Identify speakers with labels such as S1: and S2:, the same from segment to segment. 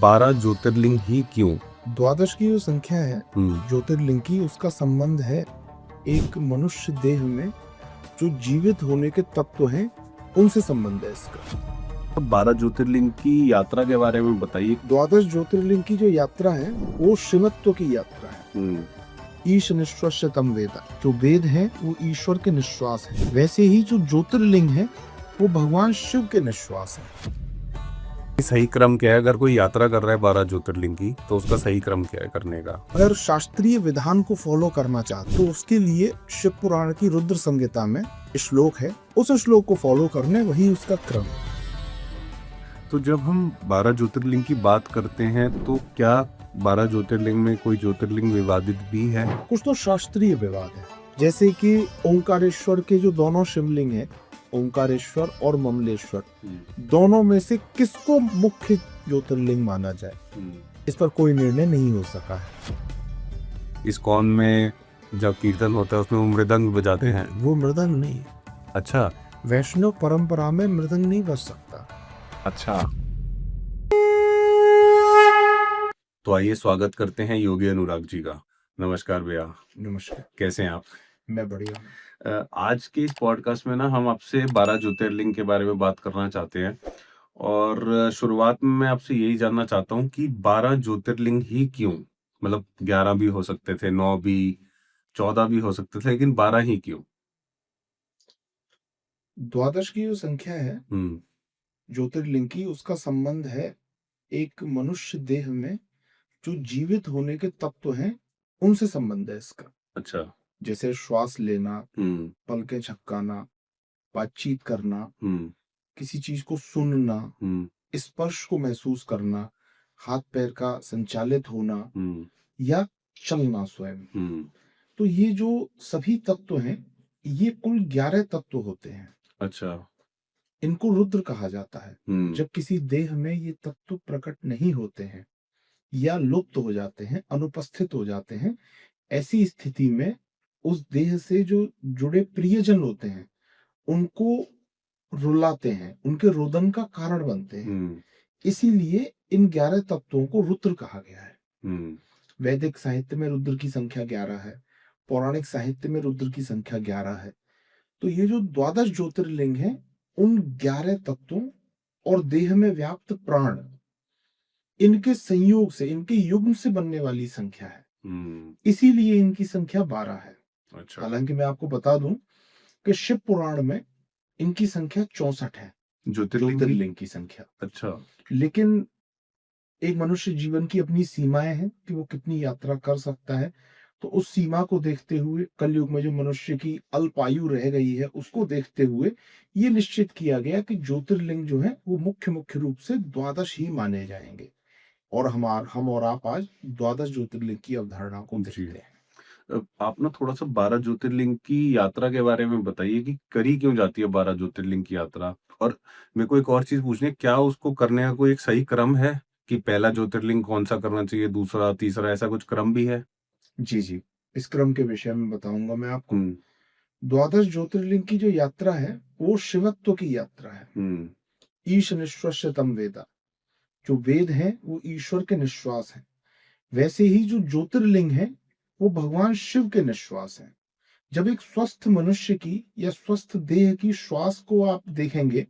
S1: 12 ज्योतिर्लिंग ही क्यों?
S2: द्वादश की जो संख्या है ज्योतिर्लिंग की, उसका संबंध है एक मनुष्य देह में जो जीवित होने के तत्व हैं उनसे संबंध है इसका।
S1: 12 ज्योतिर्लिंग की यात्रा के बारे में बताइए।
S2: द्वादश ज्योतिर्लिंग की जो यात्रा है वो शिवत्व की यात्रा है। ईश निश्वास्य तम वेदा, जो वेद है वो ईश्वर के निश्वास है। वैसे ही जो ज्योतिर्लिंग है वो भगवान शिव के निश्वास है।
S1: सही क्रम क्या है? अगर कोई यात्रा कर रहा है 12 ज्योतिर्लिंग की तो उसका सही क्रम क्या है करने का?
S2: अगर शास्त्रीय विधान को फॉलो करना चाहते तो उसके लिए शिव पुराण की रुद्र संहिता में श्लोक है, उस श्लोक को फॉलो करने वही उसका क्रम।
S1: तो जब हम 12 ज्योतिर्लिंग की बात करते हैं तो क्या 12 ज्योतिर्लिंग में कोई ज्योतिर्लिंग विवादित भी है?
S2: कुछ तो शास्त्रीय विवाद है, जैसे कि ओंकारेश्वर के जो दोनों शिवलिंग हैं, ओंकारेश्वर और ममलेश्वर, दोनों में से किसको मुख्य ज्योतिर्लिंग माना जाए, इस पर कोई निर्णय नहीं हो सका है।
S1: इस्कॉन में जब कीर्तन होता है उसमें वो मृदंग बजाते हैं।
S2: वो मृदंग नहीं।
S1: अच्छा।
S2: वैष्णव परंपरा में मृदंग नहीं बज सकता।
S1: अच्छा। तो आइए स्वागत करते हैं योगी अनुराग जी का। नमस्कार भैया।
S2: नमस्कार।
S1: कैसे हैं आप?
S2: मैं बढ़िया।
S1: आज के इस पॉडकास्ट में ना हम आपसे 12 ज्योतिर्लिंग के बारे में बात करना चाहते हैं और शुरुआत में मैं आपसे यही जानना चाहता हूँ कि 12 ज्योतिर्लिंग ही क्यों? मतलब 11 भी हो सकते थे, 9 भी, 14 भी हो सकते थे, लेकिन 12 ही क्यों?
S2: द्वादश की जो संख्या है ज्योतिर्लिंग की, उसका संबंध है एक मनुष्य देह में जो जीवित होने के तत्व हैं उनसे संबंध है इसका।
S1: अच्छा।
S2: जैसे श्वास लेना, पलकें झपकाना, बातचीत करना, किसी चीज को सुनना, स्पर्श को महसूस करना, हाथ पैर का संचालित होना या चलना स्वयं। तो ये जो सभी तत्व हैं, ये कुल 11 तत्व होते हैं।
S1: अच्छा।
S2: इनको रुद्र कहा जाता है। जब किसी देह में ये तत्व प्रकट नहीं होते हैं या लुप्त हो जाते हैं, अनुपस्थित हो जाते हैं, ऐसी स्थिति में उस देह से जो जुड़े प्रियजन होते हैं उनको रुलाते हैं, उनके रुदन का कारण बनते हैं। इसीलिए इन 11 तत्वों को रुद्र कहा गया है। वैदिक साहित्य में रुद्र की संख्या 11 है, पौराणिक साहित्य में रुद्र की संख्या 11 है। तो ये जो द्वादश ज्योतिर्लिंग है, उन 11 तत्वों और देह में व्याप्त प्राण, इनके संयोग से, इनके युग्म से बनने वाली संख्या है। इसीलिए इनकी संख्या 12 है।
S1: अच्छा।
S2: हालांकि मैं आपको बता दूं कि शिव पुराण में इनकी संख्या 64 है, ज्योतिर्लिंग की संख्या।
S1: अच्छा।
S2: लेकिन एक मनुष्य जीवन की अपनी सीमाएं हैं कि वो कितनी यात्रा कर सकता है। तो उस सीमा को देखते हुए, कलयुग में जो मनुष्य की अल्पायु रह गई है उसको देखते हुए ये निश्चित किया गया कि ज्योतिर्लिंग जो है वो मुख्य रूप से द्वादश ही माने जाएंगे। और हम और आप आज द्वादश ज्योतिर्लिंग की अवधारणा को देखते हैं।
S1: आप ना थोड़ा सा 12 ज्योतिर्लिंग की यात्रा के बारे में बताइए कि करी क्यों जाती है 12 ज्योतिर्लिंग की यात्रा? और मेरे को एक और चीज पूछनी है, क्या उसको करने का कोई एक सही क्रम है कि पहला ज्योतिर्लिंग कौन सा करना चाहिए, दूसरा, तीसरा, ऐसा कुछ क्रम भी है?
S2: जी, इस क्रम के विषय में बताऊंगा मैं आपको। द्वादश ज्योतिर्लिंग की जो यात्रा है वो शिवत्व की यात्रा है। ईश निश्वास्य तम वेदा, जो वेद है वो ईश्वर के निश्वास है। वैसे ही जो ज्योतिर्लिंग है वो भगवान शिव के निश्वास है। जब एक स्वस्थ मनुष्य की या स्वस्थ देह की श्वास को आप देखेंगे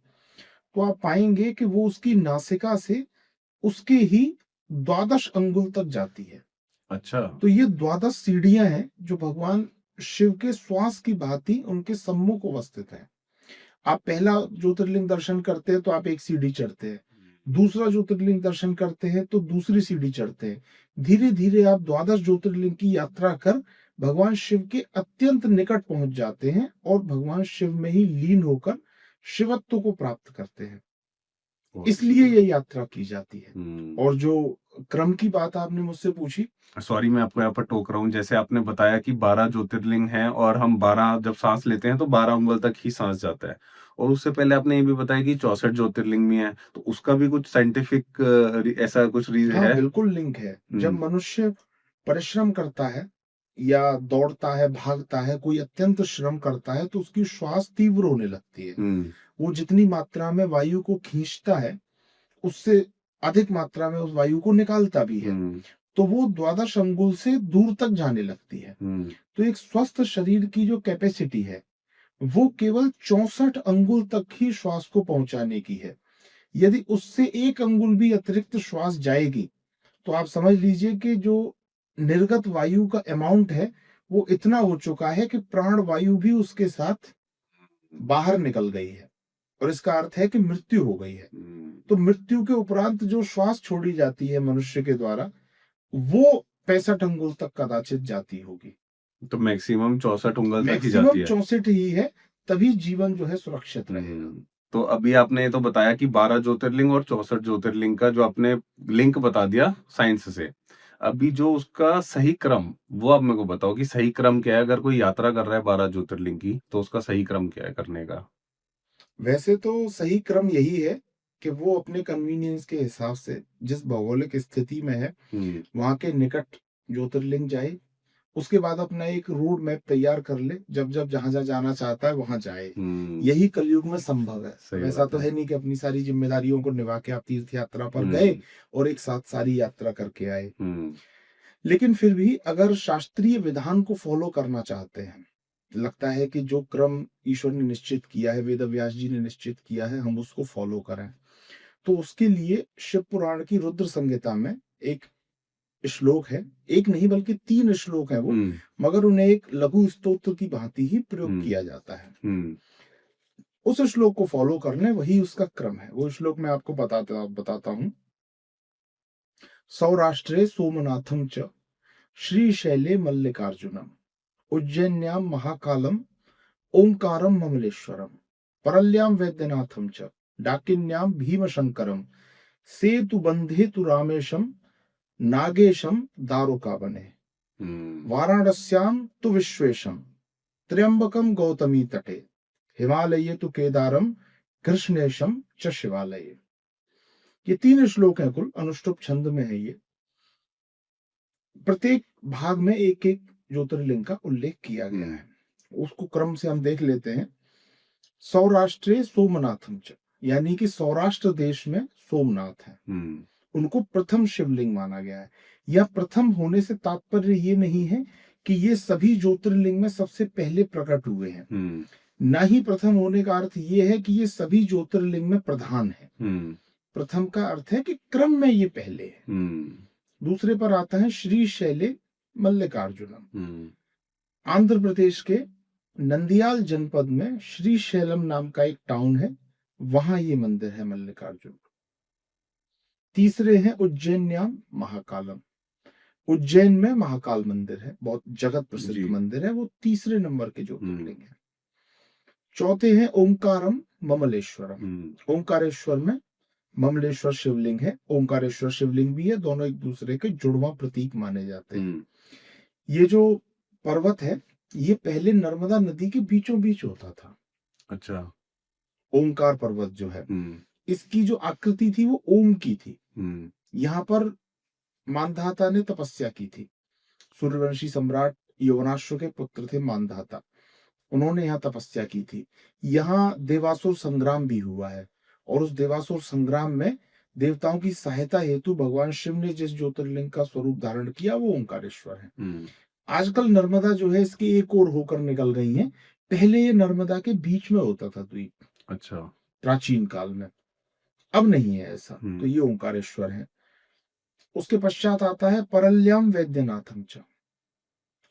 S2: तो आप पाएंगे कि वो उसकी नासिका से उसके ही द्वादश अंगुल तक जाती है।
S1: अच्छा।
S2: तो ये द्वादश सीढ़ियां हैं जो भगवान शिव के श्वास की भांति उनके सम्मुख अवस्थित है। आप पहला ज्योतिर्लिंग दर्शन करते हैं तो आप एक सीढ़ी चढ़ते हैं, दूसरा ज्योतिर्लिंग दर्शन करते हैं तो दूसरी सीढ़ी चढ़ते हैं। धीरे धीरे आप द्वादश ज्योतिर्लिंग की यात्रा कर भगवान शिव के अत्यंत निकट पहुंच जाते हैं और भगवान शिव में ही लीन होकर शिवत्व को प्राप्त करते हैं। इसलिए ये यात्रा की जाती है। और जो क्रम की बात आपने मुझसे पूछी,
S1: सॉरी मैं आपको यहाँ पर टोक रहा हूँ। जैसे आपने बताया कि 12 ज्योतिर्लिंग हैं और हम 12 जब सांस लेते हैं तो 12 उंगल तक ही सांस जाता है, और उससे पहले आपने ये भी बताया कि 64 ज्योतिर्लिंग भी हैं, तो उसका भी कुछ साइंटिफिक ऐसा कुछ रीजन
S2: हाँ
S1: है?
S2: बिल्कुल लिंक है। जब मनुष्य परिश्रम करता है या दौड़ता है, भागता है, कोई अत्यंत श्रम करता है तो उसकी श्वास तीव्र होने लगती है। वो जितनी मात्रा में वायु को खींचता है उससे अधिक मात्रा में उस वायु को निकालता भी है, तो वो 12 अंगुल से दूर तक जाने लगती है। तो एक स्वस्थ शरीर की जो कैपेसिटी है वो केवल 64 अंगुल तक ही श्वास को पहुंचाने की है। यदि उससे 1 अंगुल भी अतिरिक्त श्वास जाएगी तो आप समझ लीजिए कि जो निर्गत वायु का अमाउंट है वो इतना हो चुका है कि प्राण वायु भी उसके साथ बाहर निकल गई है, और इसका अर्थ है कि मृत्यु हो गई है। तो मृत्यु के उपरांत जो श्वास छोड़ी जाती है मनुष्य के द्वारा वो 65 अंगुल तक कदाचित जाती होगी।
S1: तो मैक्सिमम 64 अंगुल तक ही जाती
S2: मैक्सिमम
S1: है।
S2: 64 ही है, तभी जीवन जो है सुरक्षित रहेगा।
S1: तो अभी आपने ये तो बताया कि 12 ज्योतिर्लिंग और 64 ज्योतिर्लिंग का जो आपने लिंक बता दिया साइंस से। अभी जो उसका सही क्रम वो आप मेरे को बताओ कि सही क्रम क्या है? अगर कोई यात्रा कर रहा है 12 ज्योतिर्लिंग की तो उसका सही क्रम क्या है करने का?
S2: वैसे तो सही क्रम यही है कि वो अपने कन्वीनियंस के हिसाब से जिस भौगोलिक स्थिति में है वहां के निकट ज्योतिर्लिंग जाए, उसके बाद अपना एक रोड मैप तैयार कर ले, जब जब जहां जहां जाना चाहता है वहां जाए। यही कलयुग में संभव है। वैसा तो है नहीं कि अपनी सारी जिम्मेदारियों को निभा के आप तीर्थ यात्रा पर गए और एक साथ सारी यात्रा करके आए। लेकिन फिर भी अगर शास्त्रीय विधान को फॉलो करना चाहते हैं, लगता है कि जो क्रम ईश्वर ने निश्चित किया है, वेद व्यास जी ने निश्चित किया है, हम उसको फॉलो करें, तो उसके लिए शिव पुराण की रुद्र संहिता में एक श्लोक है, एक नहीं बल्कि 3 श्लोक है वो, मगर उन्हें एक लघु स्तोत्र की भांति ही प्रयोग किया जाता है। उस श्लोक को फॉलो करने, वही उसका क्रम है। वो श्लोक मैं आपको बताता हूं। सौराष्ट्रे सोमनाथम च श्रीशैले मल्लिकार्जुनम उज्जैन्याम महाकालम ओंकारम ममलेश्वरम परल्याम वैद्यनाथम च डाकिन्याम भीमशंकरम सेतुबंधे तु रामेशम नागेशम दारुकावने वाराणस्याम तु विश्वेशम त्र्यंबकम गौतमी तटे हिमालये तु केदारम कृष्णेशम च शिवालये। ये 3 श्लोक हैं, कुल अनुष्टुप छंद में है ये। प्रत्येक भाग में एक एक ज्योतिर्लिंग का उल्लेख किया गया है। उसको क्रम से हम देख लेते हैं। सौराष्ट्रे सोमनाथम च, यानी कि सौराष्ट्र देश में सोमनाथ है, उनको प्रथम शिवलिंग माना गया है। यह प्रथम होने से तात्पर्य ये नहीं है कि ये सभी ज्योतिर्लिंग में सबसे पहले प्रकट हुए हैं, ना ही प्रथम होने का अर्थ ये है कि ये सभी ज्योतिर्लिंग में प्रधान है। प्रथम का अर्थ है कि क्रम में ये पहले है। दूसरे पर आता है श्रीशैले मल्लिकार्जुनम। आंध्र प्रदेश के नंदियाल जनपद में श्रीशैलम नाम का एक टाउन है, वहां ये मंदिर है मल्लिकार्जुन। तीसरे हैं उज्जैन्याम महाकालम। उज्जैन में महाकाल मंदिर है, बहुत जगत प्रसिद्ध मंदिर है, वो तीसरे नंबर के ज्योतिर्लिंग है। चौथे हैं ओंकारम ममलेश्वरम। ओंकारेश्वर में ममलेश्वर शिवलिंग है, ओंकारेश्वर शिवलिंग भी है, दोनों एक दूसरे के जुड़वा प्रतीक माने जाते हैं। ये जो पर्वत है ये पहले नर्मदा नदी के बीचों बीच होता था।
S1: अच्छा।
S2: ओंकार पर्वत जो है इसकी जो आकृति थी वो ओम की थी। यहाँ पर मानधाता ने तपस्या की थी। सूर्यवंशी सम्राट यवनाश्व के पुत्र थे मानधाता, उन्होंने यहाँ तपस्या की थी। यहाँ देवासुर संग्राम भी हुआ है, और उस देवासुर संग्राम में देवताओं की सहायता हेतु भगवान शिव ने जिस ज्योतिर्लिंग का स्वरूप धारण किया वो ओंकारेश्वर है। आजकल नर्मदा जो है इसके एक ओर होकर निकल गई है, पहले ये नर्मदा के बीच में होता था द्वीप।
S1: अच्छा।
S2: प्राचीन काल में, अब नहीं है ऐसा। तो ये ओंकारेश्वर है। उसके पश्चात आता है परल्याम वैद्यनाथम च,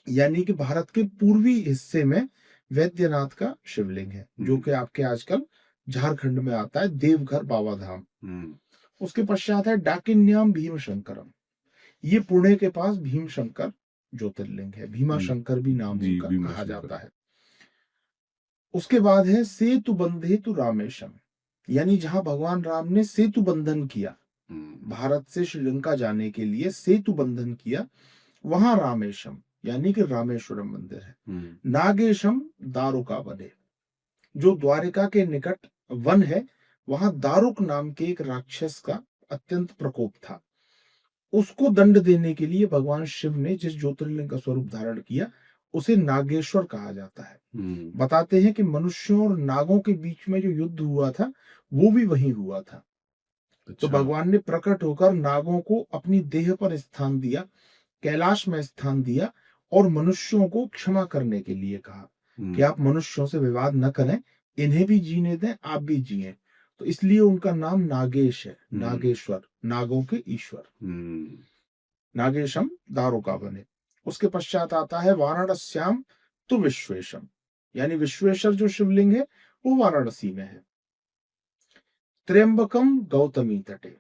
S2: यानी कि भारत के पूर्वी हिस्से में वैद्यनाथ का शिवलिंग है, जो कि आपके आजकल झारखंड में आता है, देवघर बाबा धाम। उसके पश्चात है डाकिन्याम भीमशंकरम। ये पुणे के पास भीमशंकर ज्योतिर्लिंग है, भीमाशंकर भी नाम उनका कहा जाता है। उसके बाद है सेतु बंधे तु रामेशम, यानी जहां भगवान राम ने सेतु बंधन किया, भारत से श्रीलंका जाने के लिए सेतु बंधन किया, वहां रामेशम यानी कि रामेश्वरम मंदिर है। नागेशम दारुका वने, जो द्वारिका के निकट वन है, वहां दारुक नाम के एक राक्षस का अत्यंत प्रकोप था। उसको दंड देने के लिए भगवान शिव ने जिस ज्योतिर्लिंग का स्वरूप धारण किया उसे नागेश्वर कहा जाता है। बताते हैं कि मनुष्यों और नागों के बीच में जो युद्ध हुआ था वो भी वहीं हुआ था। तो भगवान ने प्रकट होकर नागों को अपनी देह पर स्थान दिया, कैलाश में स्थान दिया और मनुष्यों को क्षमा करने के लिए कहा कि आप मनुष्यों से विवाद न करें, इन्हें भी जीने दें, आप भी जिए। तो इसलिए उनका नाम नागेश है, नागेश्वर, नागों के ईश्वर। नागेशम दारुका बने। उसके पश्चात आता है वाराणस्याम तो विश्वेशम, यानी विश्वेश्वर जो शिवलिंग है वो वाराणसी में है। त्र्यंबकम गौतमी तटे,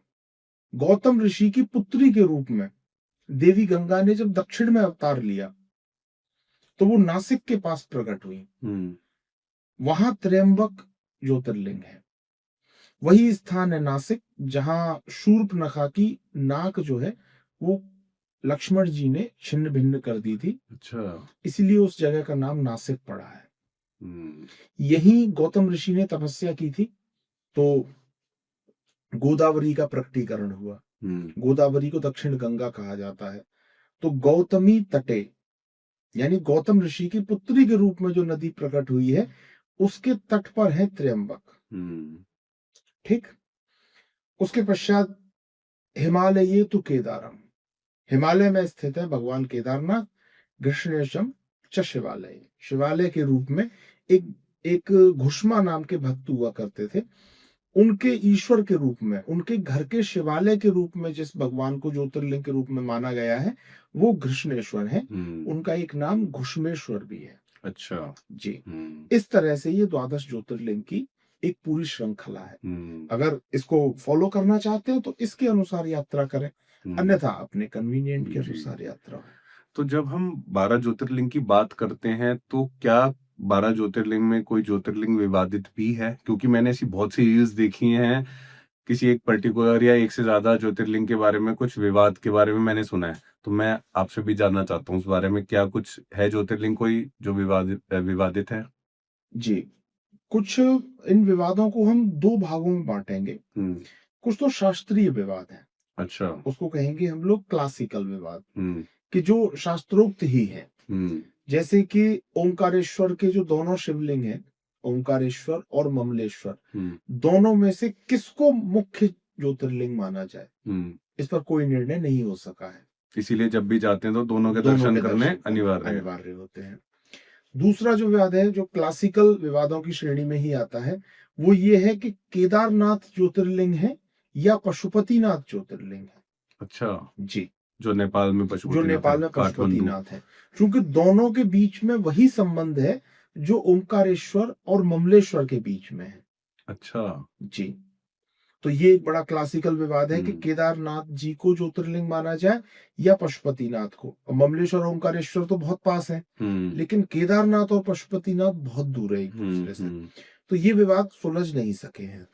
S2: गौतम ऋषि की पुत्री के रूप में देवी गंगा ने जब दक्षिण में अवतार लिया तो वो नासिक के पास प्रकट हुई। वहां त्र्यंबक ज्योतिर्लिंग है। वही स्थान है नासिक जहां शूर्पनखा की नाक जो है वो लक्ष्मण जी ने छिन्न भिन्न कर दी थी। अच्छा, इसलिए उस जगह का नाम नासिक पड़ा है। यही गौतम ऋषि ने तपस्या की थी तो गोदावरी का प्रकटीकरण हुआ। गोदावरी को दक्षिण गंगा कहा जाता है। तो गौतमी तटे यानी गौतम ऋषि की पुत्री के रूप में जो नदी प्रकट हुई है उसके तट पर है त्र्यंबक। ठीक। उसके पश्चात हिमालय तो केदारम, हिमालय में स्थित है भगवान केदारनाथ। कृष्णेशम च शिवालय, शिवालय के रूप में एक घुष्मा नाम के भक्त हुआ करते थे। उनके ईश्वर के रूप में, उनके घर के शिवालय के रूप में जिस भगवान को ज्योतिर्लिंग के रूप में माना गया है वो घृष्णेश्वर है। उनका एक नाम घुष्मेश्वर भी है। अच्छा जी। इस तरह से ये 12 ज्योतिर्लिंग की एक पूरी श्रृंखला है। अगर इसको फॉलो करना चाहते हो तो इसके अनुसार यात्रा करें, अन्यथा अपने कन्वीनियंट के अनुसार यात्रा हो।
S1: तो जब हम 12 ज्योतिर्लिंग की बात करते हैं तो क्या 12 ज्योतिर्लिंग में कोई ज्योतिर्लिंग विवादित भी है? क्योंकि मैंने ऐसी बहुत सी रील्स देखी हैं, किसी एक पर्टिकुलर या एक से ज्यादा ज्योतिर्लिंग के बारे में कुछ विवाद के बारे में मैंने सुना है। तो मैं आपसे भी जानना चाहता हूँ उस बारे में, क्या कुछ है ज्योतिर्लिंग कोई जो विवादित है?
S2: जी, कुछ इन विवादों को हम 2 भागों में बांटेंगे। कुछ तो शास्त्रीय विवाद है। अच्छा, उसको कहेंगे हम लोग क्लासिकल विवाद, कि जो शास्त्रोक्त ही है। जैसे कि ओंकारेश्वर के जो दोनों शिवलिंग हैं, ओंकारेश्वर और ममलेश्वर, दोनों में से किसको मुख्य ज्योतिर्लिंग माना जाए, इस पर कोई निर्णय नहीं हो सका है।
S1: इसीलिए जब भी जाते हैं तो दोनों के दर्शन करने
S2: अनिवार्य होते हैं। दूसरा जो विवाद है जो क्लासिकल विवादों की श्रेणी में ही आता है वो ये है कि केदारनाथ ज्योतिर्लिंग है या पशुपतिनाथ ज्योतिर्लिंग है।
S1: अच्छा
S2: जी,
S1: जो नेपाल में
S2: पशुपतिनाथ है। क्योंकि दोनों के बीच में वही संबंध है जो ओंकारेश्वर और ममलेश्वर के बीच में है।
S1: अच्छा
S2: जी, तो ये एक बड़ा क्लासिकल विवाद है कि केदारनाथ जी को ज्योतिर्लिंग माना जाए या पशुपतिनाथ को। ममलेश्वर ओंकारेश्वर तो बहुत पास है, लेकिन केदारनाथ और पशुपतिनाथ बहुत दूर है एक दूसरे से। तो ये विवाद सुलझ नहीं सके हैं।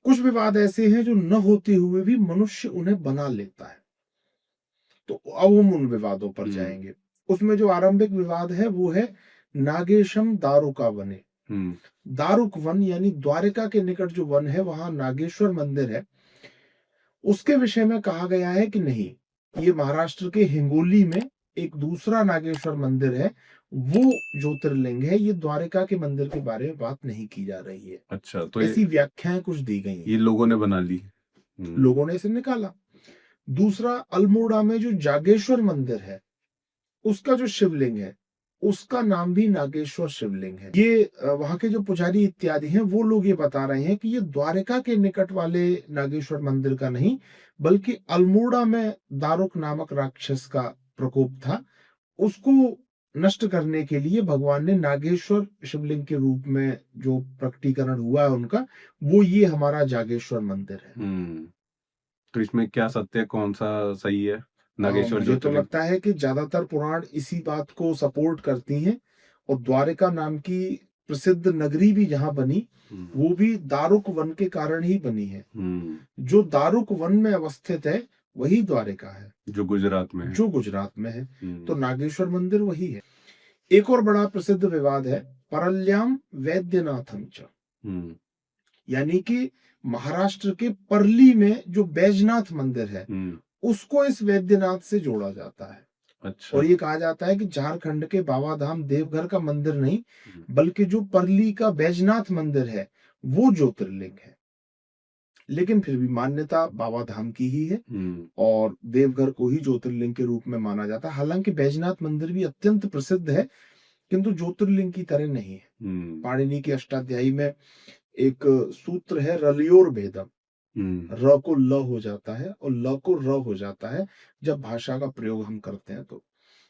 S2: कुछ विवाद ऐसे हैं जो न होते हुए भी मनुष्य उन्हें बना लेता है। तो अब हम उन विवादों पर जाएंगे। उसमें जो आरंभिक विवाद है वो है नागेशम दारुका वने। दारुक वन यानी द्वारिका के निकट जो वन है वहां नागेश्वर मंदिर है। उसके विषय में कहा गया है कि नहीं, ये महाराष्ट्र के हिंगोली में एक दूसरा नागेश्वर मंदिर है, वो ज्योतिर्लिंग है। ये द्वारिका के मंदिर के बारे में बात नहीं की जा रही है।
S1: अच्छा, तो
S2: ऐसी व्याख्याएं कुछ दी गई हैं।
S1: ये लोगों ने बना ली,
S2: लोगों ने इसे निकाला। दूसरा, अल्मोड़ा में जो जागेश्वर मंदिर है उसका जो शिवलिंग है उसका नाम भी नागेश्वर शिवलिंग है। ये वहां के जो पुजारी इत्यादि हैं वो लोग ये बता रहे हैं कि ये द्वारिका के निकट वाले नागेश्वर मंदिर का नहीं बल्कि अल्मोड़ा में दारुक नामक राक्षस का प्रकोप था। उसको नष्ट करने के लिए भगवान ने नागेश्वर शिवलिंग के रूप में जो प्रकटीकरण हुआ है उनका, वो ये हमारा जागेश्वर मंदिर है।
S1: तो इसमें क्या सत्य, कौन सा सही है? नागेश्वर
S2: मुझे तो लगता है कि ज्यादातर पुराण इसी बात को सपोर्ट करती हैं और द्वारिका नाम की प्रसिद्ध नगरी भी जहां बनी वो भी दारुक वन के कारण ही बनी है। जो दारुक वन में अवस्थित है वही द्वारिका है,
S1: जो गुजरात में
S2: है। तो नागेश्वर मंदिर वही है। एक और बड़ा प्रसिद्ध विवाद है परल्याम वैद्यनाथम च, यानी कि महाराष्ट्र के परली में जो बैजनाथ मंदिर है उसको इस वैद्यनाथ से जोड़ा जाता है। अच्छा। और ये कहा जाता है कि झारखंड के बाबा धाम देवघर का मंदिर नहीं बल्कि जो परली का बैजनाथ मंदिर है वो ज्योतिर्लिंग है। लेकिन फिर भी मान्यता बाबा धाम की ही है और देवघर को ही ज्योतिर्लिंग के रूप में माना जाता है। हालांकि बैजनाथ मंदिर भी अत्यंत प्रसिद्ध है, किंतु ज्योतिर्लिंग की तरह नहीं है। पाणिनि की अष्टाध्यायी में एक सूत्र है, रलियोर भेदम। र को ल हो जाता है और ल को र हो जाता है जब भाषा का प्रयोग हम करते हैं। तो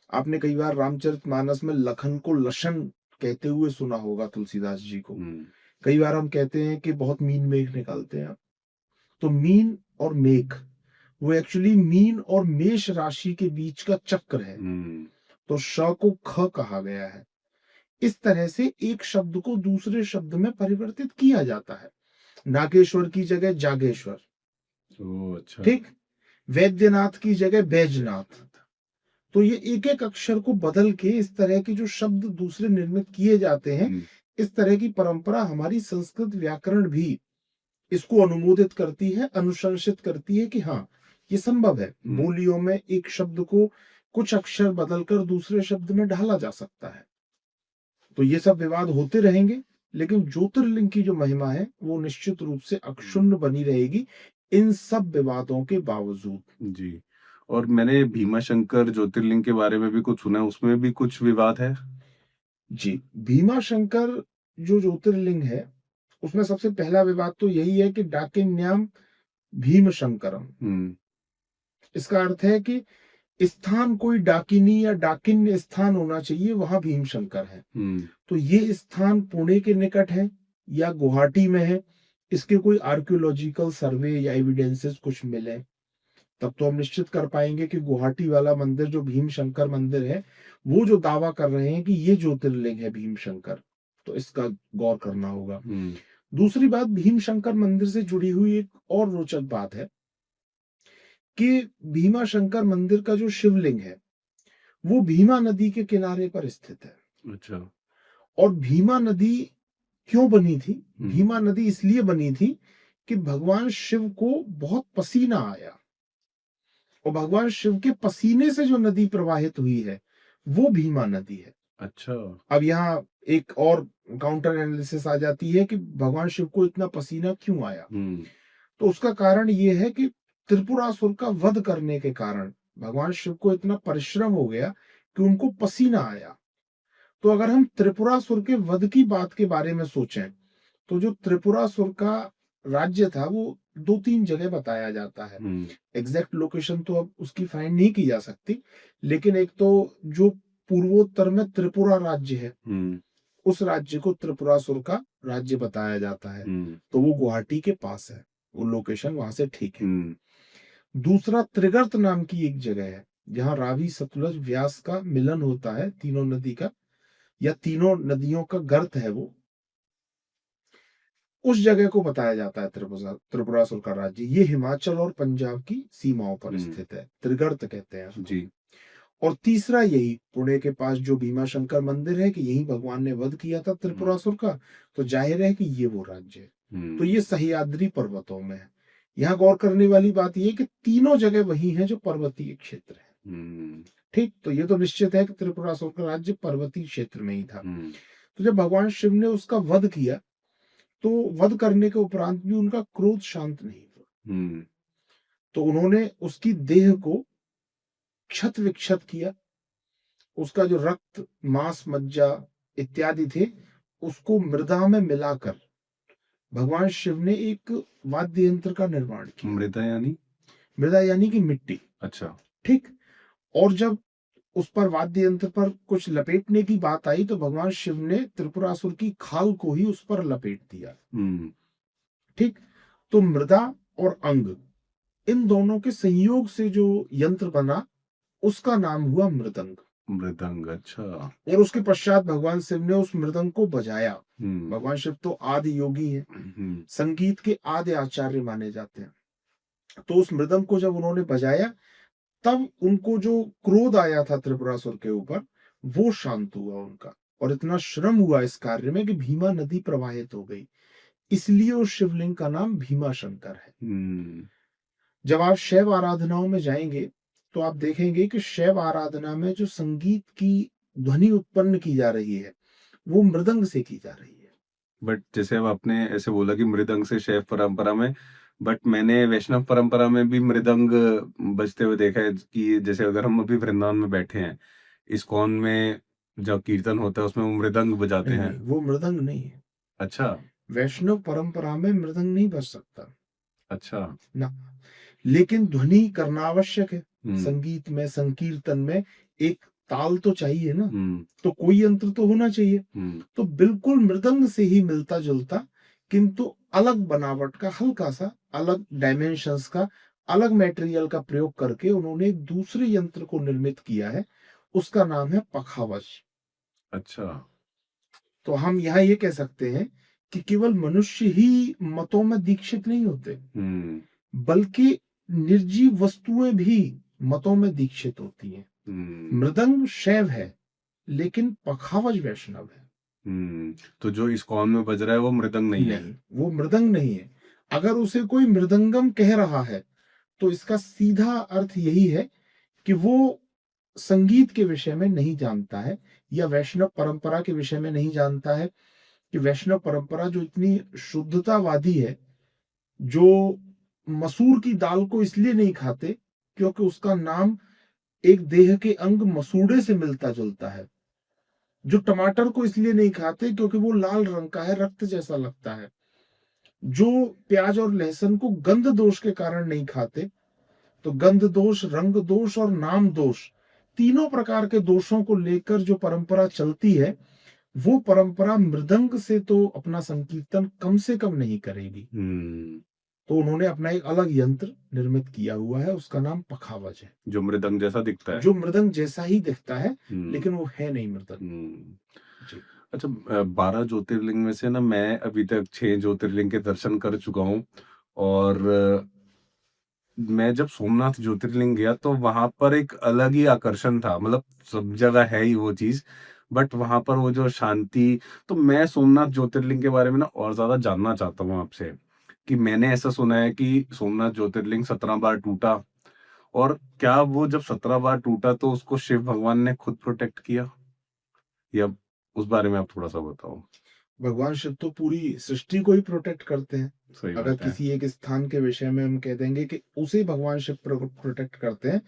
S2: आपने कई बार रामचरितमानस में लखन को लशन कहते हुए सुना होगा, तुलसीदास जी को। कई बार हम कहते हैं कि बहुत मीन मेघ निकालते हैं। तो मीन और मेघ वो एक्चुअली मीन और मेष राशि के बीच का चक्र है। तो श को ख कहा गया है। इस तरह से एक शब्द को दूसरे शब्द में परिवर्तित किया जाता है। नागेश्वर की जगह जागेश्वर,
S1: अच्छा।
S2: ठीक। वैद्यनाथ की जगह बैजनाथ। तो ये एक एक अक्षर को बदल के इस तरह के जो शब्द दूसरे निर्मित किए जाते हैं, इस तरह की परंपरा हमारी संस्कृत व्याकरण भी इसको अनुमोदित करती है, अनुशंसित करती है कि हाँ, ये संभव है। बोलियों में एक शब्द को कुछ अक्षर बदलकर दूसरे शब्द में ढाला जा सकता है। तो ये सब विवाद होते रहेंगे, लेकिन ज्योतिर्लिंग की जो महिमा है वो निश्चित रूप से अक्षुण्ण बनी रहेगी इन सब विवादों के बावजूद।
S1: जी। और मैंने भीमाशंकर ज्योतिर्लिंग के बारे में भी कुछ सुना है, उसमें भी कुछ विवाद है?
S2: जी, भीमाशंकर जो ज्योतिर्लिंग है उसमें सबसे पहला विवाद तो यही है कि डाकिन्याम भीमशंकरम। इसका अर्थ है कि स्थान कोई डाकिनी या डाकिन्य स्थान होना चाहिए, वहां भीमशंकर है। तो ये स्थान पुणे के निकट है या गुवाहाटी में है, इसके कोई आर्कियोलॉजिकल सर्वे या एविडेंसेस कुछ मिले तब तो हम निश्चित कर पाएंगे कि गुवाहाटी वाला मंदिर जो भीमशंकर मंदिर है, वो जो दावा कर रहे हैं कि ये ज्योतिर्लिंग है भीमशंकर, तो इसका गौर करना होगा। दूसरी बात, भीमशंकर मंदिर से जुड़ी हुई एक और रोचक बात है कि भीमाशंकर मंदिर का जो शिवलिंग है वो भीमा नदी के किनारे पर स्थित है।
S1: अच्छा।
S2: और भीमा नदी क्यों बनी थी? भीमा नदी इसलिए बनी थी कि भगवान शिव को बहुत पसीना आया और भगवान शिव के पसीने से जो नदी प्रवाहित हुई है वो भीमा नदी है।
S1: अच्छा।
S2: अब यहाँ एक और काउंटर एनालिसिस आ जाती है कि भगवान शिव को इतना पसीना क्यों आया। तो उसका कारण ये है कि त्रिपुरासुर का वध करने के कारण भगवान शिव को इतना परिश्रम हो गया कि उनको पसीना आया। तो अगर हम त्रिपुरासुर के वध की बात के बारे में सोचें तो जो त्रिपुरासुर का राज्य था वो 2-3 जगह बताया जाता है। एग्जैक्ट लोकेशन तो अब उसकी फाइंड नहीं की जा सकती, लेकिन एक तो जो पूर्वोत्तर में त्रिपुरा राज्य है, उस राज्य को त्रिपुरासुर का राज्य बताया जाता है। तो वो गुवाहाटी के पास है, वो लोकेशन वहां से ठीक है। दूसरा, त्रिगर्त नाम की एक जगह है जहां रावी सतलज व्यास का मिलन होता है, तीनों नदी का या तीनों नदियों का गर्त है वो। उस जगह को बताया जाता है त्रिपुरासुर का राज्य। ये हिमाचल और पंजाब की सीमाओं पर स्थित है, त्रिगर्त कहते हैं जी। और तीसरा, यही पुणे के पास जो भीमाशंकर मंदिर है कि यही भगवान ने वध किया था त्रिपुरासुर का, तो जाहिर है कि ये वो राज्य है। तो ये सह्याद्री पर्वतों में है। यहाँ गौर करने वाली बात यह कि तीनों जगह वही है जो पर्वतीय क्षेत्र है। ठीक, तो ये तो निश्चित है कि त्रिपुरासुर का राज्य पर्वतीय क्षेत्र में ही था। तो जब भगवान शिव ने उसका वध किया तो वध करने के उपरांत भी उनका क्रोध शांत नहीं हुआ। तो उन्होंने उसकी देह को क्षत विक्षत किया, उसका जो रक्त, मांस, मज्जा इत्यादि थे उसको मृदा में मिलाकर भगवान शिव ने एक वाद्य यंत्र का निर्माण किया। मृदा यानी कि मिट्टी। अच्छा, ठीक। और जब उस पर वाद्य यंत्र पर कुछ लपेटने की बात आई तो भगवान शिव ने त्रिपुरासुर की खाल को ही उस पर लपेट दिया। ठीक, तो मृदा और अंग, इन दोनों के संयोग से जो यंत्र बना उसका नाम हुआ मृदंग। मृदंग, अच्छा। और उसके पश्चात भगवान शिव ने उस मृदंग को बजाया। भगवान शिव तो आदि योगी हैं, संगीत के आदि आचार्य माने जाते हैं। तो उस मृदंग को जब उन्होंने बजाया तब उनको जो क्रोध आया था त्रिपुरासुर के ऊपर वो शांत हुआ उनका, और इतना श्रम हुआ इस कार्य में कि भीमा नदी प्रवाहित हो गई। इसलिए उस शिवलिंग का नाम भीमाशंकर है। जब आप शैव आराधनाओं में जाएंगे तो आप देखेंगे कि शैव आराधना में जो संगीत की ध्वनि उत्पन्न की जा रही है वो मृदंग से की जा रही है।
S1: बट जैसे अब आपने ऐसे बोला कि मृदंग से शैव परंपरा में बट मैंने वैष्णव परंपरा में भी मृदंग बजते हुए देखा है कि जैसे अगर हम अभी वृंदावन में बैठे हैं, इस्कॉन में जब कीर्तन होता है उसमें वो मृदंग बजाते
S2: नहीं,
S1: हैं।
S2: नहीं, वो मृदंग नहीं है।
S1: अच्छा,
S2: वैष्णव परंपरा में मृदंग नहीं बज सकता
S1: अच्छा।
S2: ना, लेकिन ध्वनि करना आवश्यक है।
S1: हुँ,
S2: संगीत में, संकीर्तन में एक ताल तो चाहिए ना,
S1: हुँ,
S2: तो कोई यंत्र तो होना चाहिए।
S1: हुँ,
S2: तो बिल्कुल मृदंग से ही मिलता-जुलता, किंतु अलग बनावट का, हल्का-सा अलग डायमेंशंस का, अलग मटेरियल का प्रयोग करके उन्होंने एक दूसरे यंत्र को निर्मित किया है। उसका नाम है पखावज।
S1: अच्छा।
S2: तो हम यहाँ ये कह सकते हैं कि केवल मनुष्य ही मतों में दीक्षित नहीं होते,
S1: हुँ,
S2: बल्कि निर्जीव वस्तुएं भी मतों में दीक्षित होती हैं।
S1: हुँ,
S2: मृदंग शैव है, लेकिन पखावज वैष्णव है।
S1: हुँ। तो जो इस्कॉन में बज रहा है वो मृदंग नहीं है।
S2: नहीं, वो मृदंग नहीं है। अगर उसे कोई मृदंगम कह रहा है, तो इसका सीधा अर्थ यही है कि वो संगीत के विषय में नहीं जानता है, या वैष्णव परंपरा के विषय में नहीं जानता है, कि वैष्णव परंपरा जो इतनी शुद्धतावादी है, जो मसूर की दाल को इसलिए नहीं खाते क्योंकि उसका नाम एक देह के अंग मसूड़े से मिलता-जुलता है। जो टमाटर को इसलिए नहीं खाते क्योंकि वो लाल रंग का है, रक्त जैसा लगता है। जो प्याज और लहसुन को गंध दोष के कारण नहीं खाते, तो गंध दोष, रंग दोष और नाम दोष, तीनों प्रकार के दोषों को लेकर जो परंपरा चलती है, वो परंपरा मृदंग से तो अपना संकीर्तन कम से कम नहीं करेगी।
S1: हुँ,
S2: तो उन्होंने अपना एक अलग यंत्र निर्मित किया हुआ है, उसका नाम पखावज है,
S1: जो मृदंग जैसा दिखता है।
S2: जो मृदंग जैसा ही दिखता है,
S1: हुँ,
S2: लेकिन वो है नहीं मृदंग।
S1: हुँ।
S2: जी।
S1: अच्छा, 12 ज्योतिर्लिंग में से ना मैं अभी तक 6 ज्योतिर्लिंग के दर्शन कर चुका हूँ और मैं जब सोमनाथ ज्योतिर्लिंग गया तो वहाँ पर एक अलग ही आकर्षण था। मतलब सब जगह है ही वो चीज़, बट वहाँ पर वो जो शांति, तो मैं सोमनाथ ज्योतिर्लिंग के बारे में ना और ज़्यादा जानना चाहता हूँ आपसे, कि मैंने ऐसा सुना है कि सोमनाथ ज्योतिर्लिंग 17 बार टूटा और क्या वो जब 17 बार टूटा तो उसको शिव भगवान ने खुद प्रोटेक्ट किया? या उस बारे में आप थोड़ा-सा बताओ?
S2: भगवान शिव तो पूरी सृष्टि को ही प्रोटेक्ट करते हैं।
S1: सही
S2: अगर
S1: बात है।
S2: किसी एक स्थान के विषय में हम कह देंगे कि उसे भगवान शिव प्रोटेक्ट करते हैं,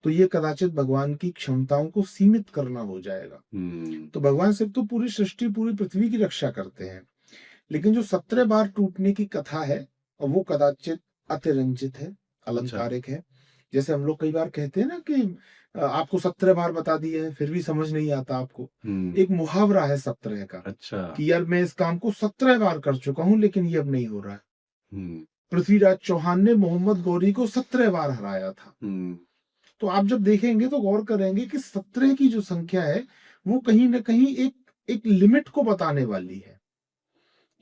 S2: तो ये कदाचित भगवान की क्षमताओं को सीमित करना हो जाएगा।
S1: हुँ,
S2: तो भगवान शिव तो पूरी सृष्टि, पूरी पृथ्वी की रक्षा करते हैं। लेकिन जो 17 बार टूटने की कथा है, वो कदाचित अतिरंजित है,
S1: अच्छा।
S2: अलंकारिक है। जैसे हम लोग कई बार कहते हैं ना कि आपको 17 बार बता दिए हैं, फिर भी समझ नहीं आता आपको।
S1: हुँ,
S2: एक मुहावरा है 17 का,
S1: अच्छा।
S2: कि यार मैं इस काम को 17 बार कर चुका हूँ, लेकिन ये अब नहीं हो रहा है।
S1: हुँ,
S2: पृथ्वीराज चौहान ने मोहम्मद गौरी को 17 बार हराया था।
S1: हुँ,
S2: तो आप जब देखेंगे तो गौर करेंगे कि 17 की जो संख्या है, वो कहीं न कहीं एक एक लिमिट को बताने वाली है,